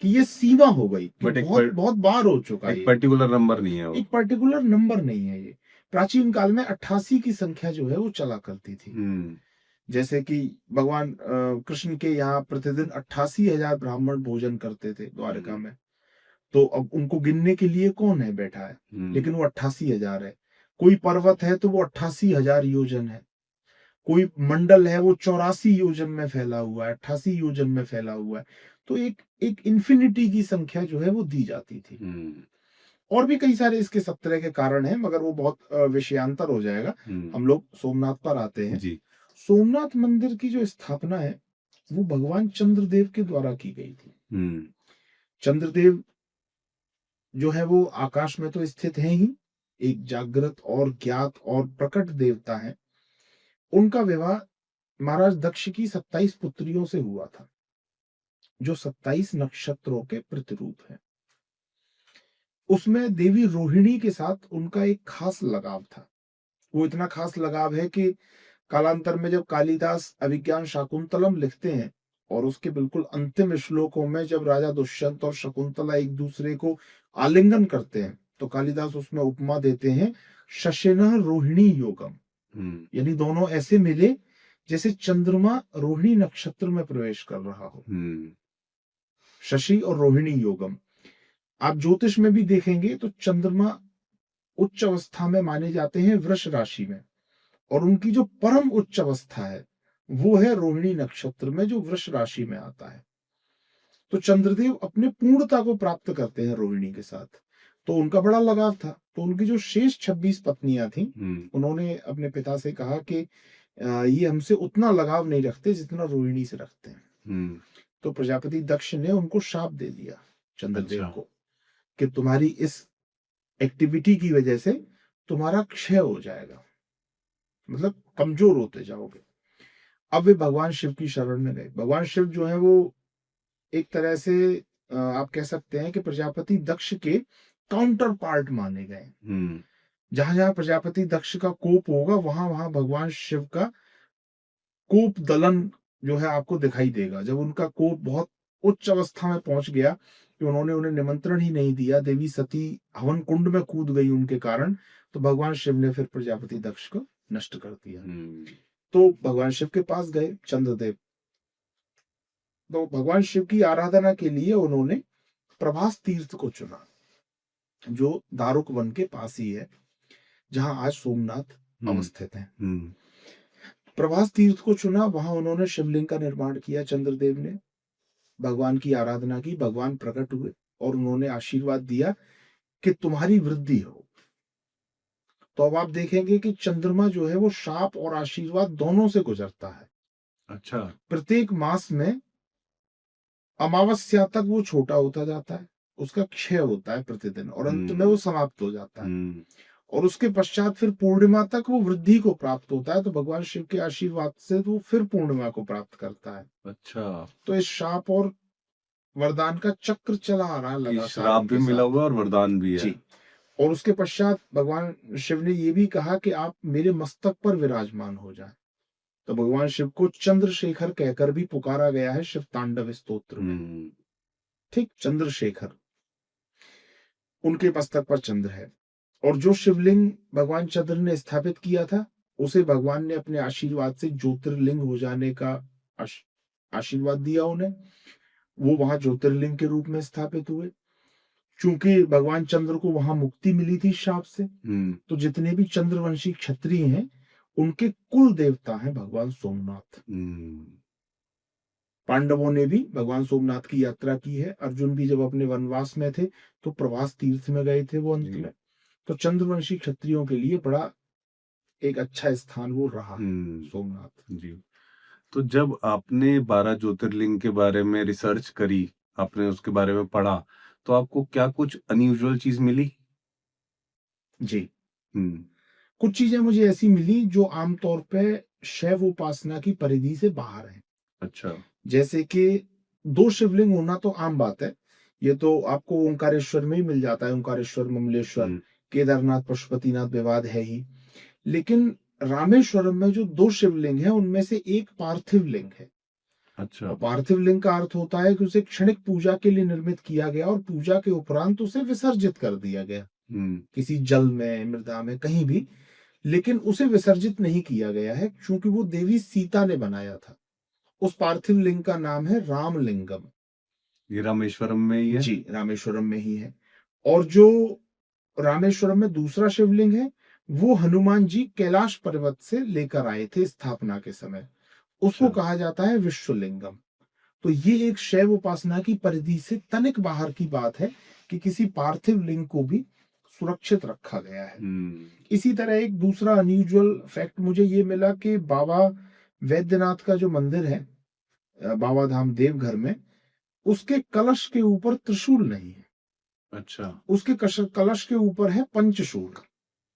S2: कि ये सीमा हो गई, कि
S1: बट
S2: बहुत बहुत बार हो चुका है
S1: एक
S2: ये।
S1: पर्टिकुलर नंबर नहीं है वो।
S2: एक पर्टिकुलर नंबर नहीं है ये। प्राचीन काल में 88 की संख्या जो है वो चला करती थी।
S1: हुँ,
S2: जैसे कि भगवान कृष्ण के यहाँ प्रतिदिन 88,000 ब्राह्मण भोजन करते थे द्वारका
S1: हुँ,
S2: में। तो अब उनको गिनने के लिए कौन है बैठा है?
S1: हुँ,
S2: लेकिन वो 88,000 है। कोई पर्वत है तो वो 88,000 योजन है। कोई मंडल है वो 84 योजन में फैला हुआ है, 88 योजन में फैला हुआ है। तो एक एक इन्फिनिटी की संख्या जो है वो दी जाती थी।
S1: हुँ,
S2: और भी कई सारे इसके 17 के कारण हैं, मगर वो बहुत विषयांतर हो जाएगा।
S1: हुँ,
S2: हम लोग सोमनाथ पर आते हैं।
S1: जी।
S2: सोमनाथ मंदिर की जो स्थापना है, वो भगवान चंद्रदेव के द्वारा की गई थी।
S1: हुँ,
S2: चंद्रदेव जो है वो आकाश में तो स्थित हैं ही, एक जागृत और ज्ञात और प्रकट देवता हैं। उनका विवाह महाराज दक्ष की 27 पुत्रियों से हुआ था, जो 27 नक्षत्रों के प्रतिरूप हैं। उसमें देवी रोहिणी के साथ उनका एक खास लगाव था। वो इतना खास लगाव है कि कालांतर में जब कालिदास अभिज्ञान शाकुंतलम लिखते हैं, और उसके बिल्कुल अंतिम श्लोकों में जब राजा दुष्यंत और शकुंतला एक दूसरे को आलिंगन करते हैं, तो कालिदास उसमें उपमा देते हैं शशेनः रोहिणी योगम।
S1: हुँ,
S2: यानी दोनों ऐसे मिले जैसे चंद्रमा रोहिणी नक्षत्र में प्रवेश कर रहा हो।
S1: हुँ,
S2: शशि और रोहिणी योगम। आप ज्योतिष में भी देखेंगे तो चंद्रमा उच्च अवस्था में माने जाते हैं वृष राशि में, और उनकी जो परम उच्च अवस्था है, वो है रोहिणी नक्षत्र में, जो वृष राशि में आता है। तो चंद्रदेव अपने पूर्णता को प्राप्त करते हैं रोहिणी के साथ। तो उनका बड़ा लगाव था। तो उनकी जो शेष 26 पत्नियां थी, उन्होंने अपने पिता से कहा कि ये हमसे उतना लगाव नहीं रखते जितना रोहिणी से रखते हैं। तो प्रजापति दक्ष ने उनको शाप दे दिया चंद्रदेव को कि तुम्हारी इस एक्टिविटी की वजह से तुम्हारा क्षय हो जाएगा, मतलब कमजोर होते जाओगे। अब वे भगवान शिव की शरण में गए। भगवान शिव जो है वो एक तरह से आप कह सकते हैं कि प्रजापति दक्ष के काउंटर पार्ट माने गए। जहां जहां प्रजापति दक्ष का कोप होगा वहां वहां भगवान शिव का कोप दलन जो है आपको दिखाई देगा। जब उनका कोप बहुत उच्च अवस्था में पहुंच गया कि उन्होंने उन्हें निमंत्रण ही नहीं दिया, देवी सती हवन कुंड में कूद गई उनके कारण, तो भगवान शिव ने फिर प्रजापति दक्ष को नष्ट कर दिया। तो भगवान शिव के पास गए चंद्रदेव। तो भगवान शिव की आराधना के लिए उन्होंने प्रभास तीर्थ को चुना, जो दारुक वन के पास ही है, जहां आज सोमनाथ अवस्थित है। प्रभास तीर्थ को चुना, वहां उन्होंने शिवलिंग का निर्माण किया। चंद्रदेव ने भगवान की आराधना की, भगवान प्रकट हुए और उन्होंने आशीर्वाद दिया कि तुम्हारी वृद्धि हो। तो अब आप देखेंगे कि चंद्रमा जो है वो शाप और आशीर्वाद दोनों से गुजरता है। अच्छा। प्रत्येक मास में अमावस्या तक वो छोटा होता जाता है, उसका क्षय होता है प्रतिदिन, और अंत में वो समाप्त हो जाता है। और उसके पश्चात फिर पूर्णिमा तक वो वृद्धि को प्राप्त होता है। तो भगवान शिव के आशीर्वाद से वो फिर पूर्णिमा को प्राप्त करता है। अच्छा। तो इस शाप और वरदान का चक्र चला आ रहा है लगातार।
S1: श्राप भी मिला हुआ और वरदान भी है
S2: जी। और उसके पश्चात भगवान शिव ने ये भी कहा कि आप मेरे मस्तक पर विराजमान हो जाएं। तो भगवान शिव को चंद्रशेखर कहकर भी पुकारा गया है शिव तांडव स्तोत्र में। ठीक, चंद्रशेखर, उनके मस्तक पर चंद्र है। और जो शिवलिंग भगवान चंद्र ने स्थापित किया था, उसे भगवान ने अपने आशीर्वाद से ज्योतिर्लिंग हो जाने का आशीर्वाद दिया उन्हें। वो वहां ज्योतिर्लिंग के रूप में स्थापित हुए। चूंकि भगवान चंद्र को वहां मुक्ति मिली थी शाप से, तो जितने भी चंद्रवंशी क्षत्रिय हैं, उनके कुल देवता हैं भगवान सोमनाथ। पांडवों ने भी भगवान सोमनाथ की यात्रा की है। अर्जुन भी जब अपने वनवास में थे तो प्रभास तीर्थ में गए थे वो अंत में। तो चंद्रवंशी क्षत्रियों के लिए बड़ा एक अच्छा स्थान वो रहा सोमनाथ
S1: जी। तो जब आपने 12 ज्योतिर्लिंग के बारे में रिसर्च करी, आपने उसके बारे में पढ़ा, तो आपको क्या कुछ अनयूजुअल चीज मिली?
S2: जी। कुछ चीजें मुझे ऐसी मिली जो आमतौर पे शैव उपासना की परिधि से बाहर है। अच्छा। जैसे कि 2 शिवलिंग होना तो आम बात है। ये तो आपको ओंकारेश्वर में ही मिल जाता है, ओंकारेश्वर, ममलेश्वर, केदारनाथ, पशुपतिनाथ विवाद है ही। लेकिन रामेश्वरम में जो 2 शिवलिंग है, उनमें से एक पार्थिव लिंग है। अच्छा। पार्थिव लिंग का अर्थ होता है कि उसे क्षणिक पूजा के लिए निर्मित किया गया और पूजा के उपरांत उसे विसर्जित कर दिया गया, किसी जल में, मृदा में, कहीं भी। लेकिन उसे विसर्जित नहीं किया गया है, क्योंकि वो देवी सीता ने बनाया था। उस पार्थिव लिंग का नाम है रामलिंगम।
S1: ये रामेश्वरम में ही है?
S2: जी, रामेश्वरम में ही है। और जो रामेश्वरम में दूसरा शिवलिंग है, वो हनुमान जी कैलाश पर्वत से लेकर आए थे स्थापना के समय। उसको कहा जाता है विश्वलिंगम। तो ये एक शैव उपासना की परिधि से तनिक बाहर की बात है कि किसी पार्थिव लिंग को भी सुरक्षित रखा गया है। इसी तरह एक दूसरा अनयूजुअल फैक्ट मुझे ये मिला कि बाबा वैद्यनाथ का जो मंदिर है, बाबा धाम देवघर में, उसके कलश के ऊपर त्रिशूल नहीं है। अच्छा। उसके कलश के ऊपर है पंचशूल।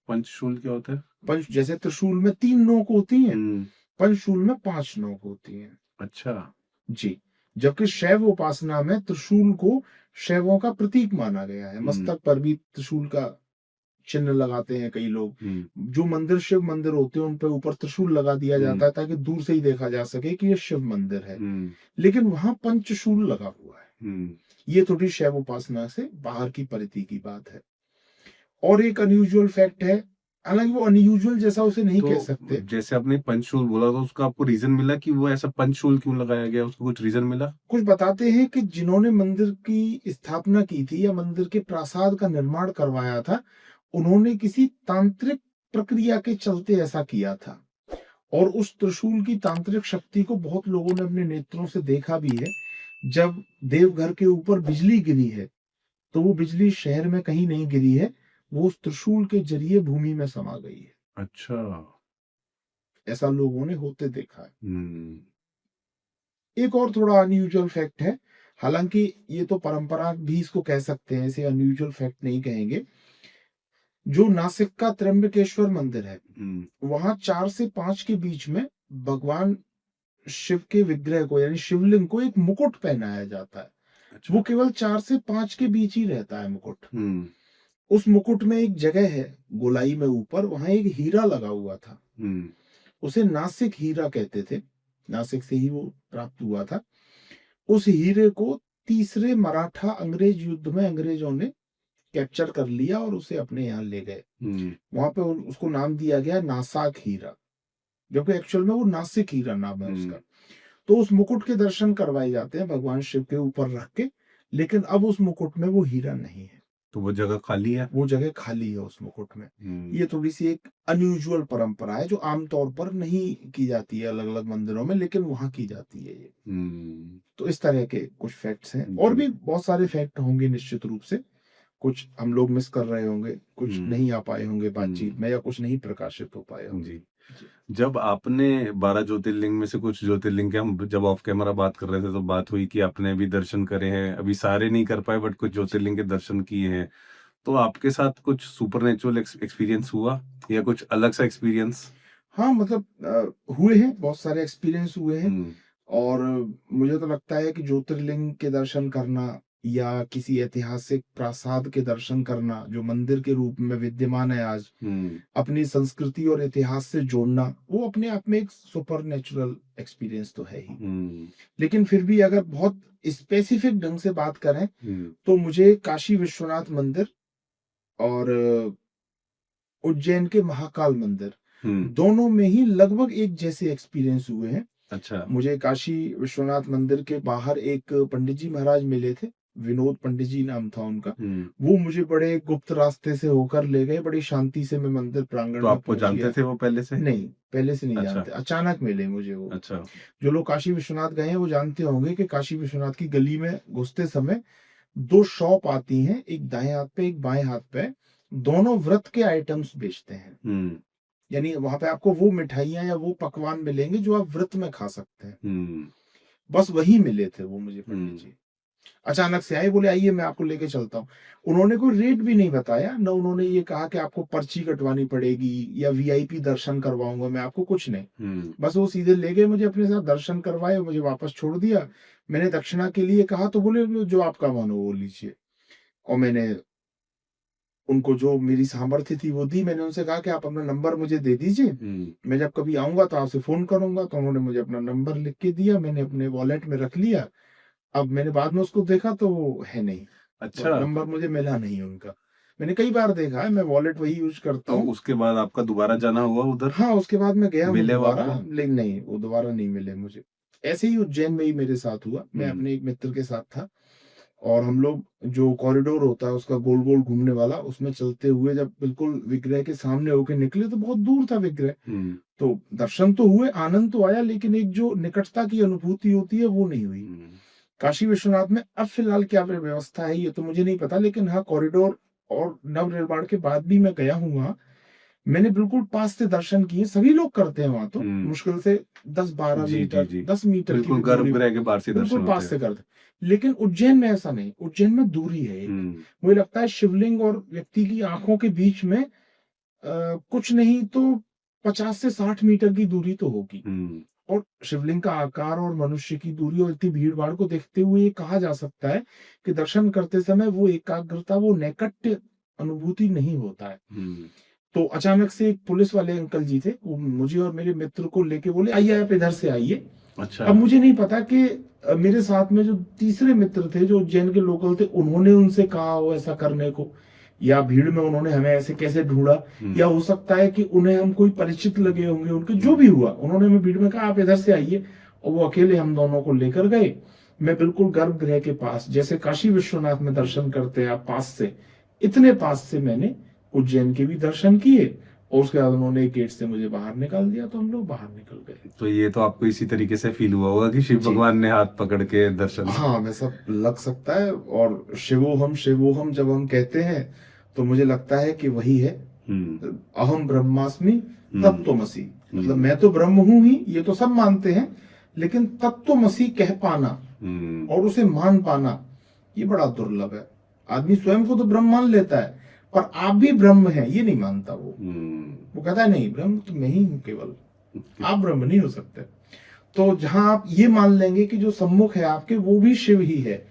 S1: पंचशूल क्या होता है?
S2: पंच, जैसे त्रिशूल में 3 नोक होती हैं, पंचशूल में 5 नोक होती हैं। अच्छा जी। जबकि शैव उपासना में त्रिशूल को शैवों का प्रतीक माना गया है। मस्तक पर भी त्रिशूल का चिन्ह लगाते हैं कई लोग। जो मंदिर शिव मंदिर होते हैं उन पर ऊपर त्रिशूल लगा दिया जाता है ताकि दूर से ही देखा जा सके कि ये शिव मंदिर है। लेकिन वहां पंचशूल लगा हुआ है। ये थोड़ी शैव उपासना से बाहर की परिधि की बात है। और एक अनयूजुअल फैक्ट है, हालांकि वो अनयूजुअल जैसा उसे नहीं कह सकते।
S1: जैसे आपने पंचशूल बोला, तो उसका आपको रीजन मिला कि वो ऐसा पंचशूल क्यों लगाया गया? उसको कुछ रीजन मिला?
S2: कुछ बताते हैं कि जिन्होंने मंदिर की स्थापना की थी या मंदिर के प्रासाद का निर्माण करवाया था, उन्होंने किसी तांत्रिक प्रक्रिया के चलते ऐसा किया था। और उस त्रिशूल की तांत्रिक शक्ति को बहुत लोगों ने अपने नेत्रों से देखा भी है। जब देवघर के ऊपर बिजली गिरी है, तो वो बिजली शहर में कहीं नहीं गिरी है, वो उस त्रिशूल के जरिए भूमि में समा गई है।
S1: अच्छा।
S2: ऐसा लोगों ने होते देखा है।
S1: हम्म।
S2: एक और थोड़ा अनयूजुअल फैक्ट है, हालांकि ये तो परंपरा भी इसको कह सकते हैं, इसे अनयूजुअल फैक्ट नहीं कहेंगे। जो नासिक का त्र्यंबकेश्वर मंदिर है, वहां 4 से 5 के बीच में भगवान शिव के विग्रह को यानी शिवलिंग को एक मुकुट पहनाया जाता है।
S1: अच्छा।
S2: वो केवल 4 से 5 के बीच ही रहता है मुकुट। उस मुकुट में एक जगह है गोलाई में ऊपर, वहां एक हीरा लगा हुआ था। उसे नासिक हीरा कहते थे, नासिक से ही वो प्राप्त हुआ था। उस हीरे को तीसरे मराठा अंग्रेज युद्ध में अंग्रेजों ने कैप्चर कर लिया और उसे अपने यहाँ ले गए। वहां पे उसको नाम दिया गया नासाक हीरा, जबकि एक्चुअल में वो नासिक हीरा नाम है उसका। तो उस मुकुट के दर्शन करवाए जाते हैं भगवान शिव के ऊपर रख के, लेकिन अब उस मुकुट में वो हीरा नहीं है।
S1: तो वो जगह खाली है,
S2: वो जगह खाली है उस मुकुट में। ये थोड़ी सी एक अनयूजुअल परंपरा है जो आमतौर पर नहीं की जाती है अलग अलग मंदिरों में, लेकिन वहां की जाती है ये। तो इस तरह के कुछ फैक्ट्स हैं, और भी बहुत सारे फैक्ट होंगे निश्चित रूप से, कुछ हम लोग मिस कर रहे होंगे, कुछ नहीं आ पाए होंगे बातचीत में, या कुछ नहीं प्रकाशित हो पाए होंगे।
S1: जब आपने 12 ज्योतिर्लिंग में से कुछ ज्योतिर्लिंग के, हम जब ऑफ कैमरा बात कर रहे थे तो बात हुई कि आपने भी दर्शन करे हैं, अभी सारे नहीं कर पाए बट कुछ ज्योतिर्लिंग के दर्शन किए हैं, तो आपके साथ कुछ सुपरनेचुरल एक्सपीरियंस हुआ या कुछ अलग सा एक्सपीरियंस?
S2: हाँ, मतलब हुए हैं, बहुत सारे एक्सपीरियंस हुए हैं। और मुझे तो लगता है कि ज्योतिर्लिंग के दर्शन करना या किसी ऐतिहासिक प्रासाद के दर्शन करना जो मंदिर के रूप में विद्यमान है आज, अपनी संस्कृति और इतिहास से जोड़ना, वो अपने आप में एक सुपर नेचुरल एक्सपीरियंस तो है ही। लेकिन फिर भी अगर बहुत स्पेसिफिक ढंग से बात करें तो मुझे काशी विश्वनाथ मंदिर और उज्जैन के महाकाल मंदिर, दोनों में ही लगभग एक जैसे एक्सपीरियंस हुए हैं।
S1: अच्छा।
S2: मुझे काशी विश्वनाथ मंदिर के बाहर एक पंडित जी महाराज मिले थे, विनोद पंडित जी नाम था उनका। वो मुझे बड़े गुप्त रास्ते से होकर ले गए, बड़ी शांति से मैं मंदिर प्रांगण
S1: तो
S2: में
S1: आपको जानते थे वो पहले से?
S2: नहीं, पहले से नहीं
S1: अच्छा।
S2: जानते, अचानक मिले मुझे वो।
S1: अच्छा।
S2: जो लोग काशी विश्वनाथ गए हैं वो जानते होंगे कि काशी विश्वनाथ की गली में घुसते समय 2 शॉप आती हैं, एक दाएं हाथ पे एक बाएं हाथ पे, दोनों व्रत के आइटम्स बेचते हैं। यानी वहां पे आपको वो मिठाइयां या वो पकवान मिलेंगे जो आप व्रत में खा सकते हैं। बस वही मिले थे वो मुझे पंडित जी, अचानक से आए, बोले आइए मैं आपको लेके चलता हूँ। उन्होंने कोई रेट भी नहीं बताया, न उन्होंने ये कहा कि आपको पर्ची कटवानी पड़ेगी या वीआईपी दर्शन करवाऊंगा मैं आपको, कुछ नहीं। बस वो सीधे ले गए मुझे, अपने साथ दर्शन करवाए, मुझे वापस छोड़ दिया। मैंने दक्षिणा के लिए कहा तो बोले जो आपका मन हो वो लीजिए, और मैंने उनको जो मेरी सामर्थ्य थी वो दी। मैंने उनसे कहा कि आप अपना नंबर मुझे दे दीजिए, मैं जब कभी आऊंगा तो आपसे फोन करूंगा। तो उन्होंने मुझे अपना नंबर लिख के दिया, मैंने अपने वॉलेट में रख लिया। अब मैंने बाद में उसको देखा तो वो है नहीं।
S1: अच्छा।
S2: नंबर मुझे मिला नहीं उनका। मैंने कई बार देखा है, मैं वॉलेट वही यूज करता हूँ।
S1: तो उसके बाद आपका दोबारा जाना हुआ उधर?
S2: हाँ, उसके बाद मैं गया
S1: मिले
S2: दोबारा,
S1: आपको?
S2: लेकिन नहीं, वो दोबारा नहीं मिले मुझे। ऐसे ही उज्जैन में ही मेरे साथ हुआ, मैं अपने एक मित्र के साथ था और हम लोग जो कॉरिडोर होता है उसका गोल गोल घूमने वाला, उसमें चलते हुए जब बिल्कुल विग्रह के सामने होके निकले तो बहुत दूर था विग्रह। तो दर्शन तो हुए, आनंद तो आया, लेकिन एक जो निकटता की अनुभूति होती है वो नहीं हुई। काशी विश्वनाथ में अब फिलहाल क्या व्यवस्था है ये तो मुझे नहीं पता, लेकिन हाँ, कॉरिडोर और नव निर्माण के बाद भी मैं गया हूँ वहां, मैंने बिल्कुल पास से दर्शन किए। सभी लोग करते हैं वहां, तो मुश्किल से 10-12 मीटर 10 मीटर
S1: बिल्कुल गर्भगृह के पास से
S2: बिल्कुल पास से करते। लेकिन उज्जैन में ऐसा नहीं, उज्जैन में दूरी है। मुझे लगता है शिवलिंग और व्यक्ति की आंखों के बीच में कुछ नहीं तो 50 से 60 मीटर की दूरी तो होगी। और शिवलिंग का आकार और मनुष्य की दूरी और इतनी भीड़ भाड़ को देखते हुए ये कहा जा सकता है कि दर्शन करते समय वो एकाग्रता, वो नैकट्य अनुभूति नहीं होता है। तो अचानक से एक पुलिस वाले अंकल जी थे, वो मुझे और मेरे मित्र को लेके बोले आइए आप इधर से आइए।
S1: अच्छा।
S2: अब मुझे नहीं पता कि मेरे साथ में जो तीसरे मित्र थे जो उज्जैन के लोकल थे, उन्होंने उनसे कहा हो ऐसा करने को, या भीड़ में उन्होंने हमें ऐसे कैसे ढूंढा, या हो सकता है कि उन्हें हम कोई परिचित लगे होंगे उनके, जो भी हुआ, उन्होंने हमें भीड़ में कहा आप इधर से आइए, और वो अकेले हम दोनों को लेकर गए। मैं बिल्कुल गर्भगृह के पास, जैसे काशी विश्वनाथ में दर्शन करते हैं आप पास से, इतने पास से मैंने उज्जैन के भी दर्शन किए और उसके बाद उन्होंने एक गेट से मुझे बाहर निकाल दिया, तो हम लोग बाहर निकल गए।
S1: तो ये तो आपको इसी तरीके से फील हुआ होगा कि शिव
S2: जी
S1: भगवान ने हाथ पकड़ के दर्शन।
S2: हाँ, वैसा लग सकता है। और शिवोहम जब हम कहते हैं तो मुझे लगता है कि वही है, अहम ब्रह्मास्मि तत्त्वमसि। मतलब मैं तो ब्रह्म हूं ही, ये तो सब मानते हैं, लेकिन तत्त्वमसि कह पाना और उसे मान पाना, ये बड़ा दुर्लभ है। आदमी स्वयं को तो ब्रह्म मान लेता है, पर आप भी ब्रह्म हैं ये नहीं मानता। वो कहता है नहीं, ब्रह्म तो मैं ही हूं केवल, आप ब्रह्म नहीं हो सकते। तो जहां आप ये मान लेंगे कि जो सम्मुख है आपके वो भी शिव ही है,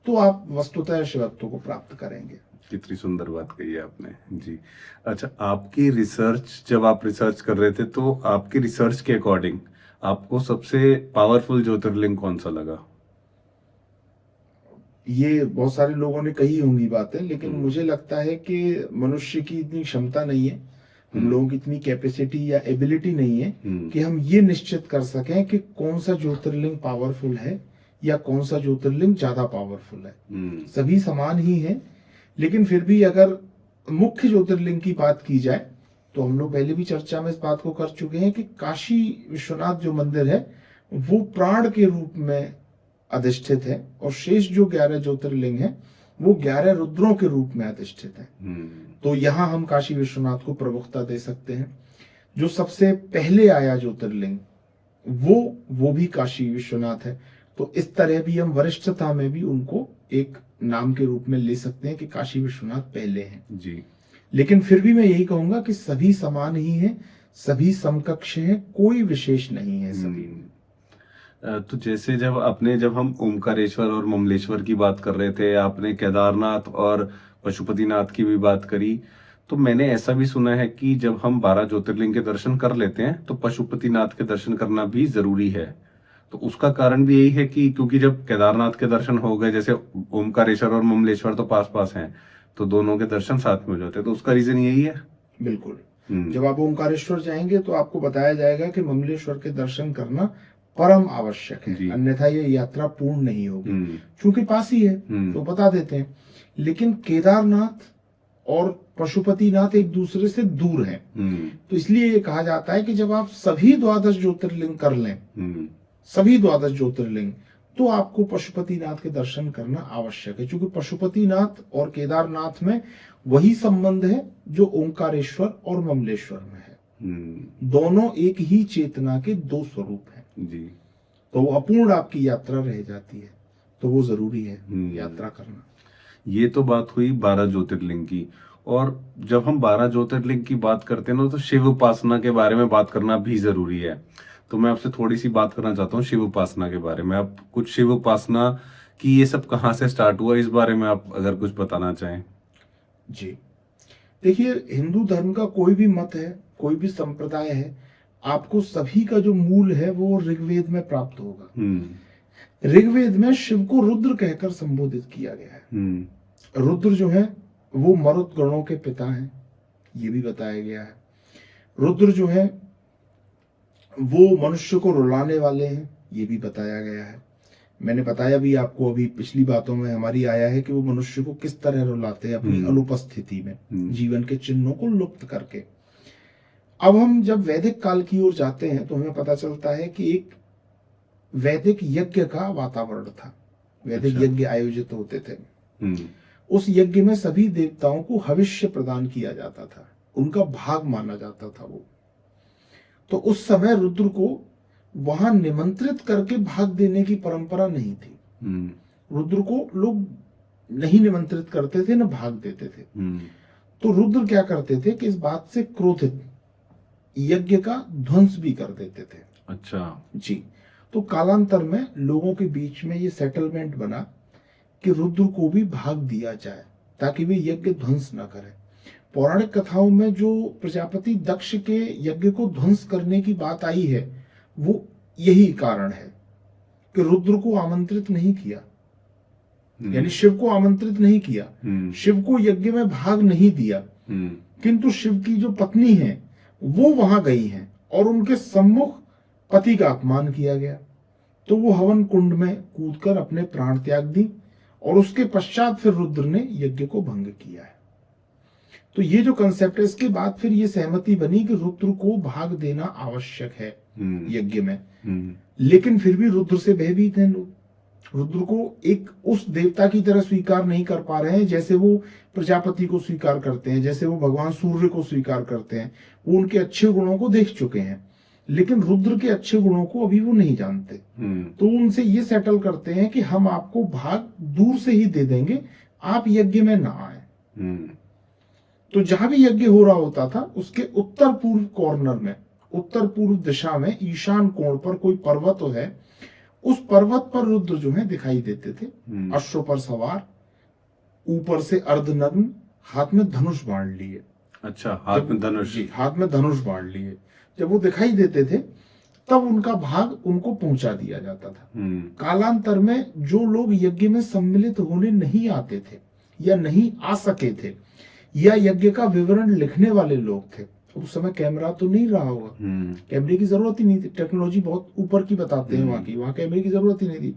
S2: तो आप वस्तुतः शिवत्व को प्राप्त करेंगे।
S1: कितनी सुंदर बात कही है आपने जी। अच्छा, आपकी रिसर्च, जब आप रिसर्च कर रहे थे तो आपकी रिसर्च के अकॉर्डिंग आपको सबसे पावरफुल ज्योतिर्लिंग कौन सा लगा?
S2: ये बहुत सारे लोगों ने कही होंगी बातें, लेकिन मुझे लगता है कि मनुष्य की इतनी क्षमता नहीं है, हम लोगों की इतनी कैपेसिटी या एबिलिटी नहीं है कि हम ये निश्चित कर सकें कि कौन सा ज्योतिर्लिंग पावरफुल है या कौन सा ज्योतिर्लिंग ज्यादा पावरफुल है। सभी समान ही हैं, लेकिन फिर भी अगर मुख्य ज्योतिर्लिंग की बात की जाए तो हम लोग पहले भी चर्चा में इस बात को कर चुके हैं कि काशी विश्वनाथ जो मंदिर है वो प्राण के रूप में अधिष्ठित है, और शेष जो 11 ज्योतिर्लिंग है वो 11 रुद्रों के रूप में अधिष्ठित है। तो यहाँ हम काशी विश्वनाथ को प्रमुखता दे सकते हैं। जो सबसे पहले आया ज्योतिर्लिंग वो भी काशी विश्वनाथ है। तो इस तरह भी हम वरिष्ठता में भी उनको एक नाम के रूप में ले सकते हैं कि काशी विश्वनाथ पहले हैं
S1: जी।
S2: लेकिन फिर भी मैं यही कहूंगा कि सभी समान ही हैं, सभी समकक्ष हैं, कोई विशेष नहीं है सभी।
S1: तो जैसे जब हम ओमकारेश्वर और ममलेश्वर की बात कर रहे थे, आपने केदारनाथ और पशुपतिनाथ की भी बात करी, तो मैंने ऐसा भी सुना है कि जब हम 12 ज्योतिर्लिंग के दर्शन कर लेते हैं तो पशुपतिनाथ के दर्शन करना भी जरूरी है। तो उसका कारण भी यही है कि क्योंकि जब केदारनाथ के दर्शन हो गए, जैसे ओमकारेश्वर और ममलेश्वर तो पास पास हैं, तो दोनों के दर्शन साथ में हो जाते हैं, तो उसका रीजन यही है।
S2: बिल्कुल। जब आप ओमकारेश्वर जाएंगे तो आपको बताया जाएगा कि ममलेश्वर के दर्शन करना परम आवश्यक है, अन्यथा ये यात्रा पूर्ण नहीं होगी। क्योंकि पास ही है तो बता देते हैं, लेकिन केदारनाथ और पशुपतिनाथ एक दूसरे से दूर हैं। तो इसलिए ये कहा जाता है कि जब आप सभी 12 ज्योतिर्लिंग कर लें, सभी 12 ज्योतिर्लिंग, तो आपको पशुपतिनाथ के दर्शन करना आवश्यक है। क्योंकि पशुपतिनाथ और केदारनाथ में वही संबंध है जो ओंकारेश्वर और ममलेश्वर में है। दोनों एक ही चेतना के दो स्वरूप हैं जी। तो वो अपूर्ण आपकी यात्रा रह जाती है, तो वो जरूरी है यात्रा करना।
S1: ये तो बात हुई 12 ज्योतिर्लिंग की। और जब हम 12 ज्योतिर्लिंग की बात करते हैं ना, तो शिव उपासना के बारे में बात करना भी जरूरी है। तो मैं आपसे थोड़ी सी बात करना चाहता हूँ शिव उपासना के बारे में। आप कुछ शिव उपासना की ये सब कहाँ से स्टार्ट हुआ, इस बारे में आप अगर कुछ बताना चाहें।
S2: जी देखिए, हिंदू धर्म का कोई भी मत है, कोई भी संप्रदाय है, आपको सभी का जो मूल है वो ऋग्वेद में प्राप्त होगा। ऋग्वेद में शिव को रुद्र कहकर संबोधित किया गया है। रुद्र जो है वो मरुत गणों के पिता हैं, ये भी बताया गया है। रुद्र जो है वो मनुष्य को रुलाने वाले हैं, ये भी बताया गया है। मैंने बताया भी आपको अभी पिछली बातों में हमारी आया है कि वो मनुष्य को किस तरह रुलाते हैं अपनी अनुपस्थिति में, जीवन के चिन्हों को लुप्त करके। अब हम जब वैदिक काल की ओर जाते हैं तो हमें पता चलता है कि एक वैदिक यज्ञ का वातावरण था। वैदिक यज्ञ आयोजित होते थे। उस यज्ञ में सभी देवताओं को हविष्य प्रदान किया जाता था, उनका भाग माना जाता था वो। तो उस समय रुद्र को वहां निमंत्रित करके भाग देने की परंपरा नहीं थी। रुद्र को लोग नहीं निमंत्रित करते थे, न भाग देते थे। तो रुद्र क्या करते थे कि इस बात से क्रोधित यज्ञ का ध्वंस भी कर देते थे।
S1: अच्छा
S2: जी। तो कालांतर में लोगों के बीच में ये सेटलमेंट बना कि रुद्र को भी भाग दिया जाए ताकि वे यज्ञ ध्वंस न करें। पौराणिक कथाओं में जो प्रजापति दक्ष के यज्ञ को ध्वंस करने की बात आई है, वो यही कारण है कि रुद्र को आमंत्रित नहीं किया, यानी शिव को आमंत्रित नहीं किया, शिव को यज्ञ में भाग नहीं दिया, किंतु शिव की जो पत्नी है वो वहां गई हैं और उनके सम्मुख पति का अपमान किया गया। तो वो हवन कुंड में कूदकर अपने प्राण त्याग दी और उसके पश्चात फिर रुद्र ने यज्ञ को भंग किया है। तो ये जो कंसेप्ट है, इसके बाद फिर ये सहमति बनी कि रुद्र को भाग देना आवश्यक है यज्ञ में। लेकिन फिर भी रुद्र से भयभीत हैं लोग, रुद्र को एक उस देवता की तरह स्वीकार नहीं कर पा रहे हैं जैसे वो प्रजापति को स्वीकार करते हैं, जैसे वो भगवान सूर्य को स्वीकार करते हैं। वो उनके अच्छे गुणों को देख चुके हैं, लेकिन रुद्र के अच्छे गुणों को अभी वो नहीं जानते। तो उनसे ये सेटल करते हैं कि हम आपको भाग दूर से ही दे देंगे, आप यज्ञ में ना आए। तो जहां भी यज्ञ हो रहा होता था उसके उत्तर पूर्व कॉर्नर में, उत्तर पूर्व दिशा में ईशान कोण पर कोई पर्वत है, उस पर्वत पर रुद्र जो है दिखाई देते थे, अश्व पर सवार, ऊपर से अर्धनग्न, हाथ में धनुष बाण लिए।
S1: अच्छा, हाथ में धनुष?
S2: जी, हाथ में धनुष बाण लिए। जब वो दिखाई देते थे तब उनका भाग उनको पहुंचा दिया जाता था। कालांतर में जो लोग यज्ञ में सम्मिलित होने नहीं आते थे या नहीं आ सके थे, या यज्ञ का विवरण लिखने वाले लोग थे, उस समय कैमरा तो नहीं रहा होगा, कैमरे की जरूरत ही नहीं थी, टेक्नोलॉजी बहुत ऊपर की बताते हैं वहां कैमरे की जरूरत ही नहीं थी।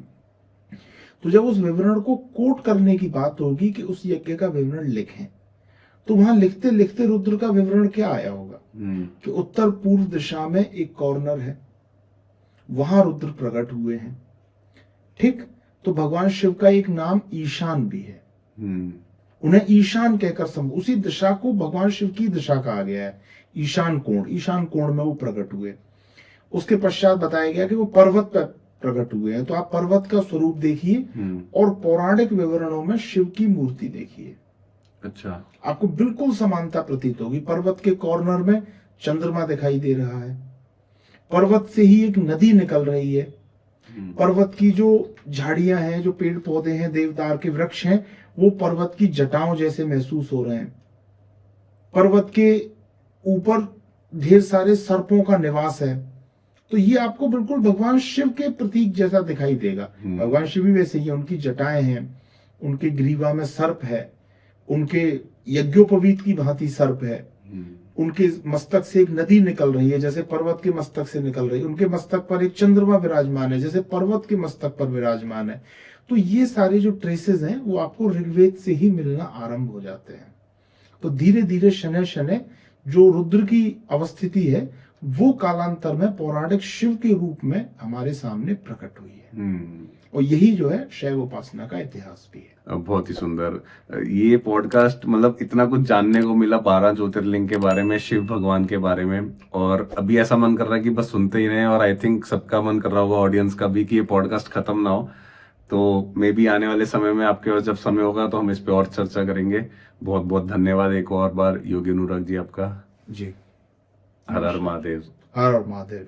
S2: तो जब उस विवरण को कोट करने की बात होगी कि उस यज्ञ का विवरण लिखें, तो वहां लिखते लिखते रुद्र का विवरण क्या आया होगा कि उत्तर पूर्व दिशा में एक कॉर्नर है, वहां रुद्र प्रकट हुए हैं। ठीक, तो भगवान शिव का एक नाम ईशान भी है, उन्हें ईशान कहकर उसी दिशा को भगवान शिव की दिशा कहा गया है, ईशान कोण। ईशान कोण में वो प्रकट हुए। उसके पश्चात बताया गया कि वो पर्वत पर प्रकट हुए हैं। तो आप पर्वत का स्वरूप देखिए और पौराणिक विवरणों में शिव की मूर्ति देखिए।
S1: अच्छा,
S2: आपको बिल्कुल समानता प्रतीत होगी। पर्वत के कॉर्नर में चंद्रमा दिखाई दे रहा है, पर्वत से ही एक नदी निकल रही है, पर्वत की जो झाड़ियां हैं, जो पेड़ पौधे हैं, देवदार के वृक्ष हैं, वो पर्वत की जटाओं जैसे महसूस हो रहे हैं। पर्वत के ऊपर ढेर सारे सर्पों का निवास है। तो ये आपको बिल्कुल भगवान शिव के प्रतीक जैसा दिखाई देगा। भगवान शिव भी वैसे ही, उनकी जटाएं हैं, उनके ग्रीवा में सर्प है, उनके यज्ञोपवीत की भांति सर्प है, उनके मस्तक से एक नदी निकल रही है जैसे पर्वत के मस्तक से निकल रही है, उनके मस्तक पर एक चंद्रमा विराजमान है जैसे पर्वत के मस्तक पर विराजमान है। तो ये सारे जो ट्रेसेस हैं वो आपको ऋग्वेद से ही मिलना आरंभ हो जाते हैं। तो धीरे धीरे शनै शनै जो रुद्र की अवस्थिति है वो कालांतर में पौराणिक शिव के रूप में हमारे सामने प्रकट हुई है। और यही जो है शैव उपासना का इतिहास भी है।
S1: बहुत ही सुंदर ये पॉडकास्ट, मतलब इतना कुछ जानने को मिला 12 ज्योतिर्लिंग के बारे में, शिव भगवान के बारे में। और अभी ऐसा मन कर रहा है कि बस सुनते ही रहें, और आई थिंक सबका मन कर रहा होगा, ऑडियंस का भी, कि ये पॉडकास्ट खत्म ना हो। तो मे बी आने वाले समय में आपके पास जब समय होगा तो हम इस पे और चर्चा करेंगे। बहुत बहुत धन्यवाद एक और बार योगी अनुराग जी आपका।
S2: जी,
S1: हर हर महादेव।
S2: हर हर महादेव।